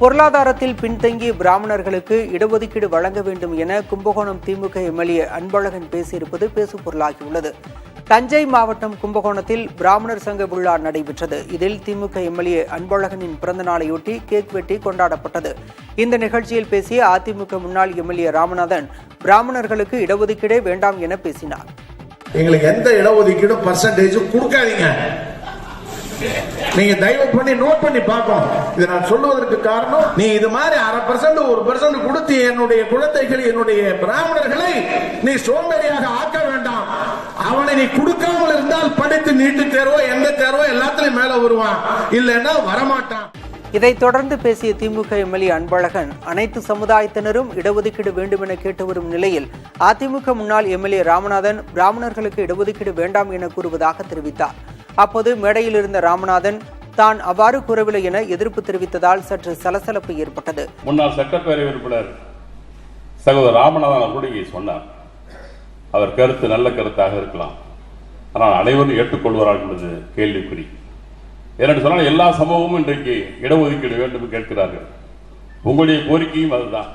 பொருளாதாரத்தில் பின்தங்கிய பிராமணர்களுக்கு இடஒதுக்கீடு வழங்க வேண்டும் என கும்பகோணம் திமுக எம்எல்ஏ அன்பழகன் பேசியிருப்பது பேசுபொருளாகியுள்ளது. தஞ்சை மாவட்டம் கும்பகோணத்தில் பிராமணர் சங்க விழா நடைபெற்றது. இதில் திமுக எம்எல்ஏ அன்பழகனின் பிறந்த நாளையொட்டி கேக் வெட்டி கொண்டாடப்பட்டது. இந்த நிகழ்ச்சியில் பேசிய அதிமுக முன்னாள் எம்எல்ஏ ராமநாதன் பிராமணர்களுக்கு இடஒதுக்கீடே வேண்டாம் என பேசினார். எங்களுக்கு எந்த இடஒதுக்கீடும் பர்சன்டேஜும் கொடுக்காதீங்க. நீங்க தயவு பண்ணி நோட் பண்ணி பார்க்கணும். இதை நான் சொல்லுவதற்கு காரணம், நீ இது மாதிரி 1% 1% கொடுத்து என்னுடைய குழந்தைகள் என்னுடைய பிராமணர்களை நீ சோம்பேறியாக ஆக்க வேண்டாம். அவனை நீ கொடுக்காமல் இருந்தால் படித்து நீட்டு தேர்வோ எந்த தேர்வோ எல்லாத்திலையும் மேல வருவான், இல்லைன்னா வரமாட்டான். இதைத் தொடர்ந்து பேசிய திமுக எம்எல்ஏ அன்பழகன் அனைத்து சமுதாயத்தினரும் இடஒதுக்கீடு வேண்டும் என கேட்டு வரும் நிலையில் அதிமுக முன்னாள் எம்எல்ஏ ராமநாதன் பிராமணர்களுக்கு இடஒதுக்கீடு வேண்டாம் என கூறுவதாக தெரிவித்தார். அப்போது மேடையில் இருந்த ராமநாதன் தான் அவ்வாறு கூறவில்லை என எதிர்ப்பு தெரிவித்ததால் சற்று சலசலப்பு ஏற்பட்டது. முன்னாள் சட்டப்பேரவை உறுப்பினர் சகோதரர் ராமநாதன் அவர்களுடைய சொன்னார், அவர் கருத்து நல்ல கருத்தாக இருக்கலாம், ஆனால் அனைவரும் ஏற்றுக்கொள்வார்கள் என்பது கேள்விக்குறி. ஏனென்று சொன்னால் எல்லா சமூகமும் இன்றைக்கு இடஒதுக்கீடு வேண்டும் என்று கேட்கிறார்கள். உங்களுடைய கோரிக்கையும் அதுதான்,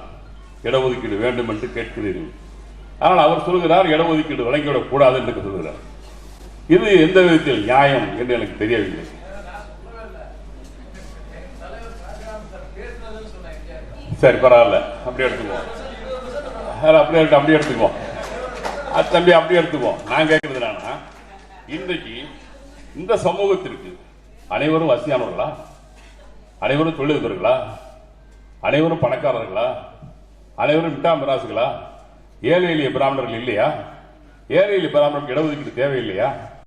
இடஒதுக்கீடு வேண்டும் என்று கேட்கிறீர்கள். ஆனால் அவர் சொல்கிறார் இடஒதுக்கீடு வழங்கிவிடக் கூடாது என்று சொல்கிறார். இது எந்த விதத்தில் நியாயம் என்று எனக்கு தெரியவில்லை. சரி, பரவாயில்ல, அப்படி எடுத்துக்குவோம். அப்படி எடுத்துக்குவோம் தம்பி, அப்படி எடுத்துக்குவோம். நான் கேட்கறது என்னன்னா, இன்றைக்கு இந்த சமூகத்திற்கு அனைவரும் வசதியானவர்களா, அனைவரும் தொழிலதிபர்களா, அனைவரும் பணக்காரர்களா, அனைவரும் மிட்டாமிராசுகளா, ஏழை எளிய பிராமணர்கள் இல்லையா? ஏழை எளிய பிராமணர்களுக்கு இடஒதுக்கீடு தேவையில்லையா?